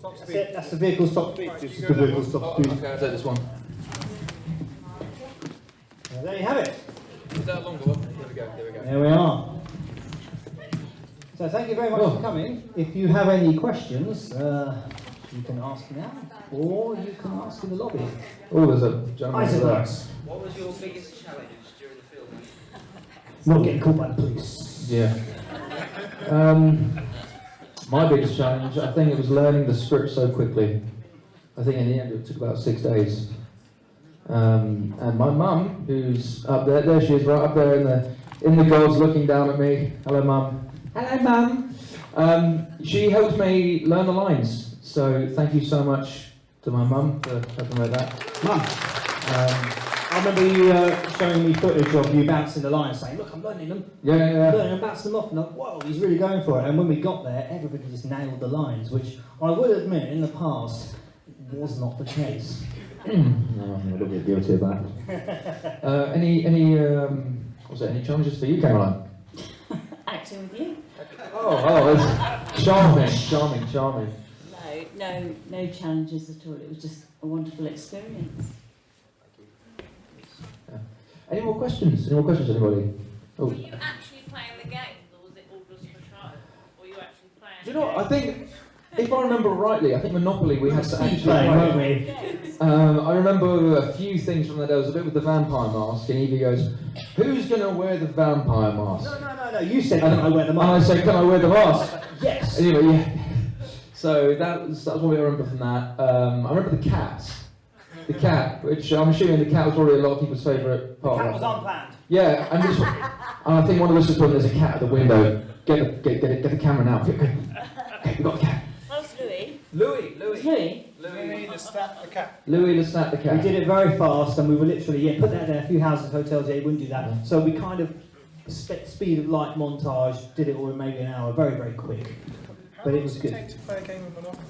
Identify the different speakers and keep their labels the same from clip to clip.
Speaker 1: Top speed.
Speaker 2: That's it, that's the vehicle's top speed. This is the vehicle's top speed.
Speaker 3: Okay, I'll take this one.
Speaker 2: Well, there you have it.
Speaker 3: Is that a longer one? Here we go, here we go.
Speaker 2: There we are. So thank you very much for coming. If you have any questions, you can ask now, or you can ask in the lobby.
Speaker 3: Oh, there's a gentleman over there.
Speaker 4: What was your biggest challenge during the film?
Speaker 2: Not getting caught by the police.
Speaker 3: Yeah. My biggest challenge, I think it was learning the script so quickly. I think in the end it took about 6 days. And my mum, who's up there she is, right up there in the gods looking down at me. Hello, Mum. Hello, Mum. She helped me learn the lines. So thank you so much to my mum for helping me with that.
Speaker 2: Mum, I remember you showing me footage of you bouncing the lines, saying, "Look, I'm learning them."
Speaker 3: Yeah.
Speaker 2: I'm learning them, bouncing them off, and I'm like, "Whoa, he's really going for it." And when we got there, everybody just nailed the lines, which I would admit in the past was not the case.
Speaker 3: No, I'm a little bit guilty of that. Any challenges for you, Caroline?
Speaker 5: Acting with you?
Speaker 3: Oh, it's charming.
Speaker 5: No challenges at all. It was just a wonderful experience.
Speaker 3: Yeah. Any more questions? Anybody? Oh.
Speaker 6: Were you actually playing the game, or was it all just for show? Or you actually playing?
Speaker 3: Do you know what? I think, if I remember rightly, I think Monopoly we had to actually
Speaker 2: play,
Speaker 3: play.
Speaker 2: weren't we?
Speaker 3: I remember a few things from that. There was a bit with the vampire mask, and Evie goes, "Who's going to wear the vampire mask?"
Speaker 2: No. You said, "Can I wear the mask?"
Speaker 3: And I said, "Can I wear the mask?"
Speaker 2: Yes.
Speaker 3: Anyway, yeah. So that was what I remember from that. I remember the cat. The cat, which I'm assuming the cat was probably a lot of people's favourite part.
Speaker 2: The cat
Speaker 3: of
Speaker 2: was
Speaker 3: it.
Speaker 2: unplanned.
Speaker 3: Yeah, and I think one of us was when there's a cat at the window. Get the camera now. Okay, we got the cat.
Speaker 5: That was Louis.
Speaker 3: Louis.
Speaker 1: Louis the Snap the Cat.
Speaker 3: Louis the Snap the cat.
Speaker 2: We did it very fast, and we were literally, put that there, a few houses, hotels, you wouldn't do that. So we kind of, speed of light montage, did it all in maybe an hour, very, very quick. But it was good.
Speaker 1: How long does it take to play a game of Monopoly?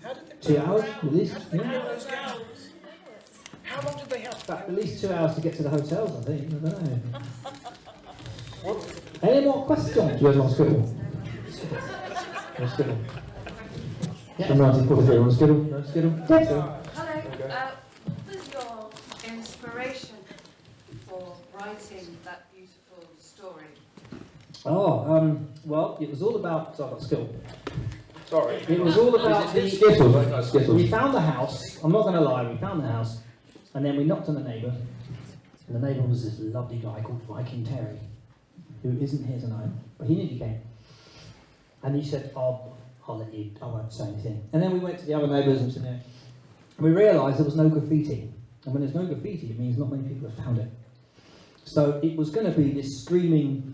Speaker 1: How did they
Speaker 2: 2 hours, at least. Yeah.
Speaker 1: those games? How long did they have?
Speaker 2: About at least 2 hours to get to the hotels, I think. I don't know. Any more questions?
Speaker 3: Do you guys want skittle? No skittle.
Speaker 2: Yeah.
Speaker 3: From 1943, want skittle? No skittle?
Speaker 2: Yes.
Speaker 6: Hello. What was your inspiration for writing that beautiful story?
Speaker 2: Well, it was all about. I've got skill.
Speaker 3: Sorry.
Speaker 2: It was all about the.
Speaker 3: Skittles, right? No, Skittles.
Speaker 2: We found the house. I'm not going to lie. We found the house, and then we knocked on the neighbour, and the neighbour was this lovely guy called Viking Terry, who isn't here tonight, but he nearly came, and he said, "I'll let you. I won't say anything." And then we went to the other neighbours and said, "No." And we realised there was no graffiti, and when there's no graffiti, it means not many people have found it. So it was going to be this screaming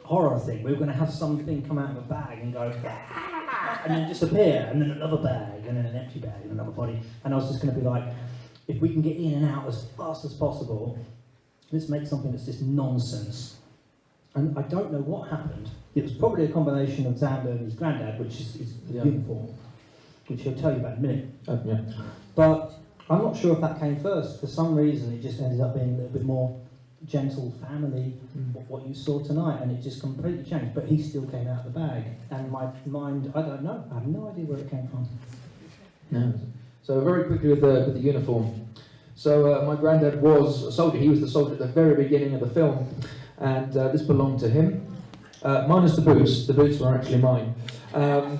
Speaker 2: horror thing. We were going to have something come out of a bag and go, "Ah," and then disappear, and then another bag, and then an empty bag, and another body. And I was just going to be like, if we can get in and out as fast as possible, let's make something that's just nonsense. And I don't know what happened. It was probably a combination of Xander and his granddad, which is the uniform, which he'll tell you about in a minute.
Speaker 3: Yeah.
Speaker 2: But I'm not sure if that came first. For some reason, it just ended up being a little bit more gentle family, what you saw tonight, and it just completely changed. But he still came out of the bag, and my mind, I don't know. I have no idea where it came from.
Speaker 3: No. So very quickly with the uniform. So my granddad was a soldier. He was the soldier at the very beginning of the film, and this belonged to him. Minus the boots. The boots were actually mine. We'll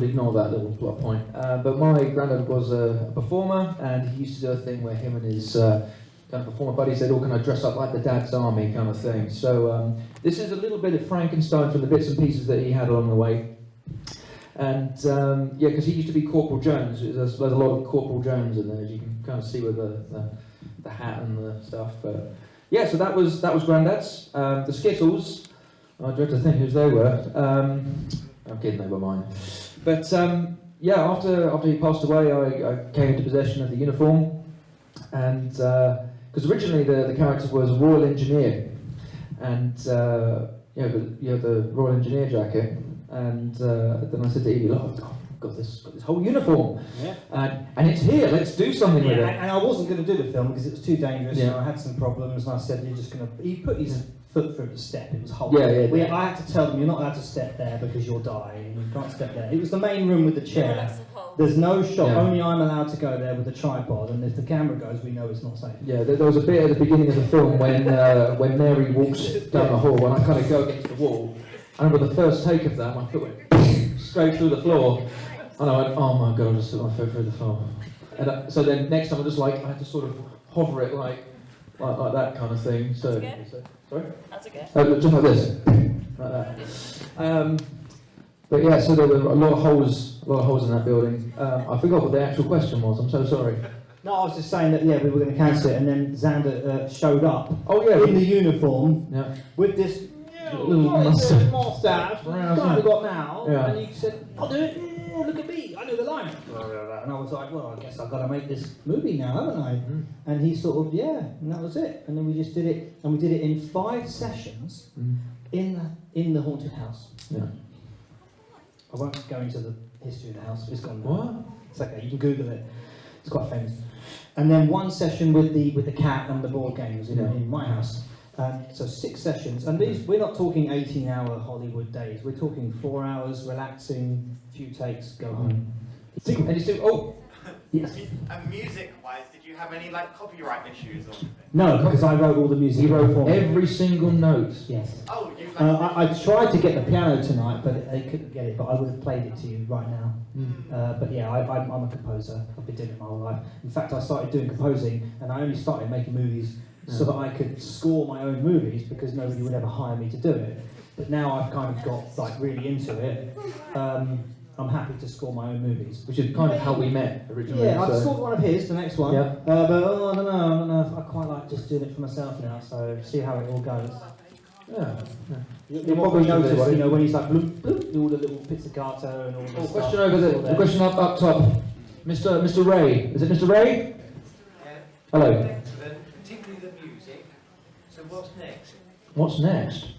Speaker 3: ignore that little plot point. But my granddad was a performer, and he used to do a thing where him and his kind of performer buddies, they'd all kind of dress up like the Dad's Army kind of thing. So this is a little bit of Frankenstein from the bits and pieces that he had along the way. And because he used to be Corporal Jones. There's a lot of Corporal Jones in there, as you can kind of see with the hat and the stuff. But yeah, so that was Grandad's. The Skittles, I dread to think whose they were. I'm kidding, they were mine. But after he passed away, I came into possession of the uniform, and because originally the character was a Royal Engineer, and the Royal Engineer jacket. And then I said to Evie, "Look, I've got this whole uniform, and it's here. Let's do something with it."
Speaker 2: And I wasn't going to do the film because it was too dangerous. And I had some problems, and I said, "You're just going to." He put his foot through the step. It was whole.
Speaker 3: Yeah.
Speaker 2: I had to tell them, you're not allowed to step there because you'll die, and you can't step there. It was the main room with the chair. There's no shot.
Speaker 3: Yeah.
Speaker 2: Only I'm allowed to go there with the tripod, and if the camera goes, we know it's not safe.
Speaker 3: Yeah, there was a bit at the beginning of the film when Mary walks down the hall, and I kind of go against the wall. I remember the first take of that, my foot went straight through the floor, and I went, oh my god, I just took my foot through the floor. And so then next time I just like, I had to sort of hover it like that kind of thing. So, sorry?
Speaker 6: That's okay.
Speaker 3: Just like this, like that. But yeah, so there were a lot of holes in that building. I forgot what the actual question was. I'm so sorry.
Speaker 2: No, I was just saying that, yeah, we were going to cancel it, and then Xander showed up
Speaker 3: Oh yeah,
Speaker 2: in the uniform
Speaker 3: yeah.
Speaker 2: with this
Speaker 3: Little moustache.
Speaker 2: mustache that we got now,
Speaker 3: Yeah.
Speaker 2: and he said, I'll do it, yeah, look at me, I know the line. And I was like, well, I guess I've got to make this movie now, haven't I?
Speaker 3: Mm.
Speaker 2: And he sort of, yeah, and that was it. And then we just did it, and we did it in 5 sessions in the haunted house.
Speaker 3: Yeah.
Speaker 2: I won't go into the history of the house, it's gone now.
Speaker 3: What?
Speaker 2: It's okay, you can Google it. It's quite famous. And then 1 session with the cat and the board games in my house. So 6 sessions, and these we're not talking 18-hour Hollywood days. We're talking 4 hours, relaxing, few takes, go home.
Speaker 3: And you still, oh,
Speaker 2: Yes.
Speaker 7: And music-wise, did you have any like copyright issues or anything?
Speaker 2: No, because I wrote all the music.
Speaker 3: he wrote
Speaker 2: for me.
Speaker 3: every single note.
Speaker 2: Yes.
Speaker 7: Oh, you like.
Speaker 2: I tried to get the piano tonight, but they couldn't get it. But I would have played it to you right now. But yeah, I'm a composer. I've been doing it my whole life. In fact, I started doing composing, and I only started making movies so that I could score my own movies because nobody would ever hire me to do it. But now I've kind of got like really into it. I'm happy to score my own movies.
Speaker 3: Which is kind of how we met originally.
Speaker 2: Yeah, I've
Speaker 3: so.
Speaker 2: scored one of his, the next one.
Speaker 3: Yeah.
Speaker 2: But I don't know. I quite like just doing it for myself now. So see how it all goes.
Speaker 3: Yeah.
Speaker 2: You probably noticed, when he's like bloop bloop, all the little pizzicato and all the stuff.
Speaker 3: Question over there. The question up top. Mr. Ray. Is it Mr. Ray? Hello.
Speaker 4: Excellent, particularly the music. So what's next?
Speaker 3: What's next?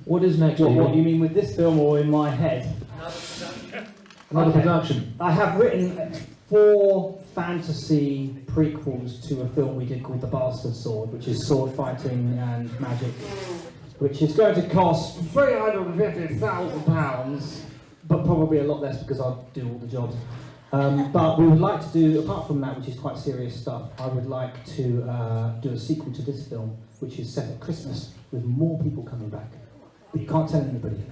Speaker 3: What is next?
Speaker 2: What you mean with this film or in my head?
Speaker 3: Another
Speaker 2: Okay.
Speaker 3: production.
Speaker 2: I have written 4 fantasy prequels to a film we did called The Bastard Sword, which is sword fighting and magic, which is going to cost £350,000, but probably a lot less because I'll do all the jobs. But we would like to do, apart from that, which is quite serious stuff, I would like to do a sequel to this film, which is set at Christmas with more people coming back. But you can't tell anybody.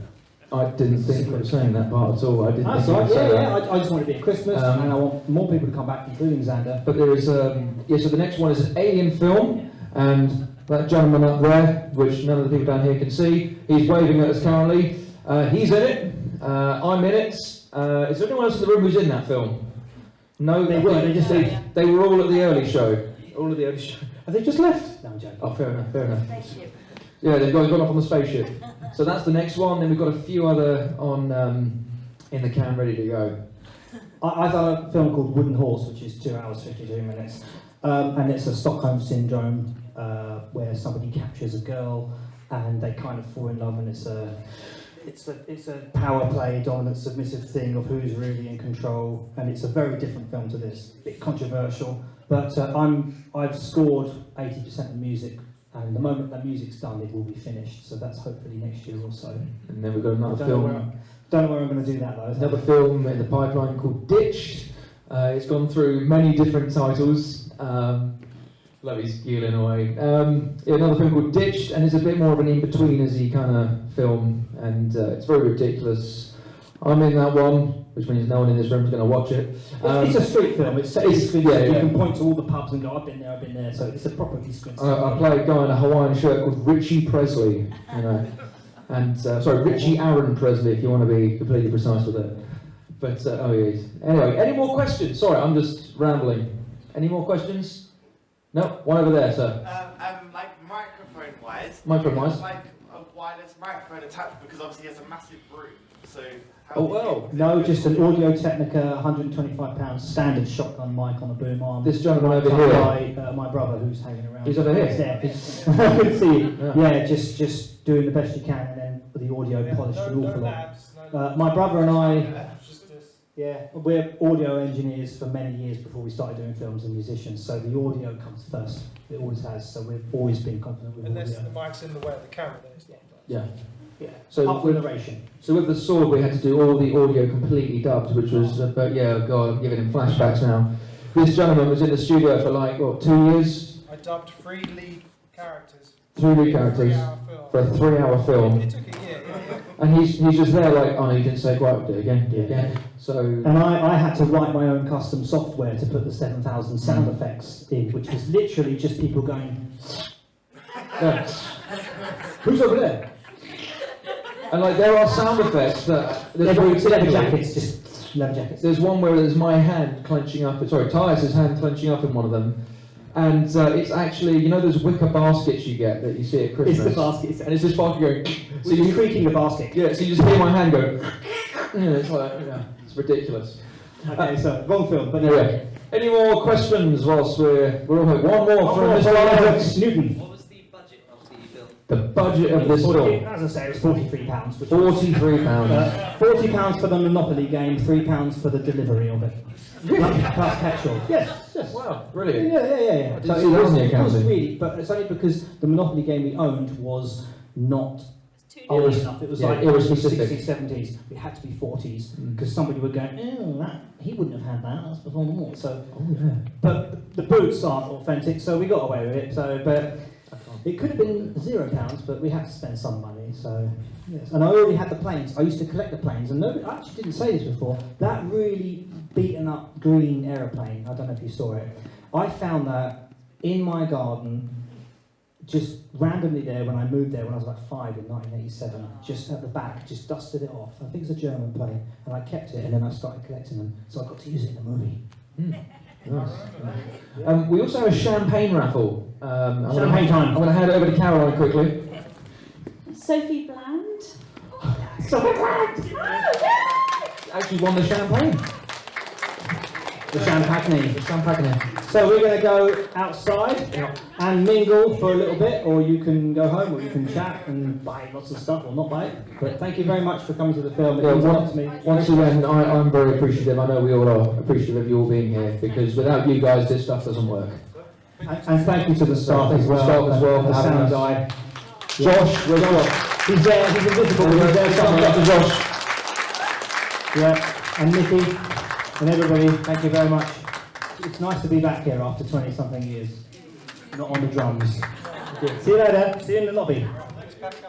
Speaker 3: I didn't think of saying that part at all. I didn't
Speaker 2: That's
Speaker 3: think
Speaker 2: right,
Speaker 3: of saying that.
Speaker 2: I just want it to be at Christmas, and I want more people to come back, including Xander.
Speaker 3: But there is, so the next one is an alien film, and that gentleman up there, which none of the people down here can see, he's waving at us currently. He's in it, I'm in it. Is there anyone else in the room who's in that film? No,
Speaker 2: They weren't, they just
Speaker 6: Yeah.
Speaker 3: They were all at the early show. All at the early show.
Speaker 2: Have they just left? No, I'm joking.
Speaker 3: Oh, fair enough. Yeah, they've gone off on the spaceship. So that's the next one. Then we've got a few other on in the can ready to go.
Speaker 2: I've done a film called Wooden Horse, which is 2 hours, 52 minutes. And it's a Stockholm syndrome where somebody captures a girl and they kind of fall in love, and it's a power play, dominant, submissive thing of who's really in control. And it's a very different film to this, a bit controversial. But I've scored 80% of the music. And the moment that music's done, it will be finished. So that's hopefully next year or so.
Speaker 3: And then we've got another
Speaker 2: Don't know
Speaker 3: film.
Speaker 2: where I'm going to do that though.
Speaker 3: Another film in the pipeline called Ditched. It's gone through many different titles. Lovey's squealing away. Another film called Ditched, and it's a bit more of an in-betweenersy kind of film, and it's very ridiculous. I'm in that one, which means no one in this room is going to watch it.
Speaker 2: It's a street film. It's basically
Speaker 3: yeah.
Speaker 2: you can point to all the pubs and go, I've been there. So it's a properly scripted.
Speaker 3: I play a guy in a Hawaiian shirt called Richie Presley, and sorry, Richie Aaron Presley, if you want to be completely precise with it. But anyway, any more questions? Sorry, I'm just rambling. Any more questions? No, one over there, sir.
Speaker 7: Like microphone-wise.
Speaker 3: Microphone-wise?
Speaker 7: Like a wireless microphone attached because obviously he has a massive room. So.
Speaker 3: Oh well.
Speaker 2: No, just an Audio Technica, £125 standard shotgun mic on a boom arm.
Speaker 3: This gentleman over
Speaker 2: Done
Speaker 3: here.
Speaker 2: by my brother, who's hanging around.
Speaker 3: He's over here?
Speaker 2: Yeah, I can see.
Speaker 3: Yeah.
Speaker 2: Just doing the best you can, and then the audio polished an awful lot. My brother and I. Yeah, we're audio engineers for many years before we started doing films and musicians, so the audio comes first. It always has, so we've always been confident with
Speaker 1: Unless
Speaker 2: audio.
Speaker 1: the mic's in the way of the camera, then it's not.
Speaker 3: Yeah.
Speaker 2: Yeah,
Speaker 3: So
Speaker 2: up for narration.
Speaker 3: So with the sword, we had to do all the audio completely dubbed, which was, but yeah, God, I'm giving him flashbacks now. This gentleman was in the studio for like, what, 2 years?
Speaker 1: I dubbed 3 lead characters.
Speaker 3: 3 lead characters
Speaker 1: 3-hour film.
Speaker 3: for a 3-hour film.
Speaker 1: It took a year, yeah.
Speaker 3: And he's just there like, oh no, you didn't say it right, do it again. So,
Speaker 2: And I had to write my own custom software to put the 7,000 sound effects in, which was literally just people going,
Speaker 3: yeah.
Speaker 2: who's over there?
Speaker 3: And like there are sound effects that
Speaker 2: Leather jackets, just leather jackets.
Speaker 3: There's one where there's my hand clenching up, Tyus' hand clenching up in one of them. And it's actually, you know those wicker baskets you get that you see at Christmas?
Speaker 2: It's the basket.
Speaker 3: And it's this basket going,
Speaker 2: So you're creaking the basket.
Speaker 3: yeah, so you just hear my hand go, it's like, yeah, it's ridiculous.
Speaker 2: Okay, so wrong film, but
Speaker 3: Anyway, any more questions whilst we're all here? One more from Mr. Alex
Speaker 2: Newton.
Speaker 4: What was the budget of the film?
Speaker 3: The budget of this film,
Speaker 2: As I say, it was £43. which
Speaker 3: £43.
Speaker 2: £40 for the Monopoly game, £3 for the delivery of it. Plus petrol. Yes, yes.
Speaker 3: Wow, brilliant.
Speaker 2: Yeah.
Speaker 3: I didn't
Speaker 2: So
Speaker 3: see
Speaker 2: it
Speaker 3: that
Speaker 2: was,
Speaker 3: in the
Speaker 2: it was
Speaker 3: accounting.
Speaker 2: really, but it's only because the Monopoly game we owned was not
Speaker 6: It's too
Speaker 2: old
Speaker 6: different.
Speaker 2: enough. It was
Speaker 3: Yeah,
Speaker 2: like
Speaker 3: it was
Speaker 2: 60s,
Speaker 3: specific.
Speaker 2: 70s. It had to be 40s
Speaker 3: Mm.
Speaker 2: because somebody would go, oh, that, he wouldn't have had that. That's before the war. So,
Speaker 3: Oh yeah.
Speaker 2: but the boots aren't authentic, so we got away with it. So, but it could have been £0, but we had to spend some money. So, yes. And I already had the planes. I used to collect the planes, and nobody, I actually didn't say this before. That really beaten up green aeroplane. I don't know if you saw it. I found that in my garden, just randomly there when I moved there when I was like 5 in 1987. Just at the back, just dusted it off. I think it's a German plane, and I kept it, and then I started collecting them, so I got to use it in the movie.
Speaker 3: Nice. We also have a champagne raffle.
Speaker 2: Champagne time.
Speaker 3: I'm going to hand it over to Caroline quickly.
Speaker 5: Sophie Bland.
Speaker 3: Actually won the champagne.
Speaker 2: The champagne.
Speaker 3: The champagne.
Speaker 2: So we're going to go outside and mingle for a little bit, or you can go home, or you can chat and buy lots of stuff, or not buy it. But thank you very much for coming to the film. It
Speaker 3: Yeah,
Speaker 2: means a lot to me.
Speaker 3: Once again, I'm very appreciative. I know we all are appreciative of you all being here because without you guys, this stuff doesn't work.
Speaker 2: And thank you to the staff
Speaker 3: Thank
Speaker 2: as
Speaker 3: you to the
Speaker 2: well.
Speaker 3: staff as well for
Speaker 2: the
Speaker 3: having
Speaker 2: sound
Speaker 3: us.
Speaker 2: guy.
Speaker 3: Josh, where's Josh?
Speaker 2: He's there. He's invisible. But he's there
Speaker 3: Thumbs up to
Speaker 2: somewhere.
Speaker 3: Josh.
Speaker 2: Yeah, and Nikki and everybody. Thank you very much. It's nice to be back here after 20-something years. Not on the drums. See you later. See you in the lobby.
Speaker 1: Thanks, Pascal.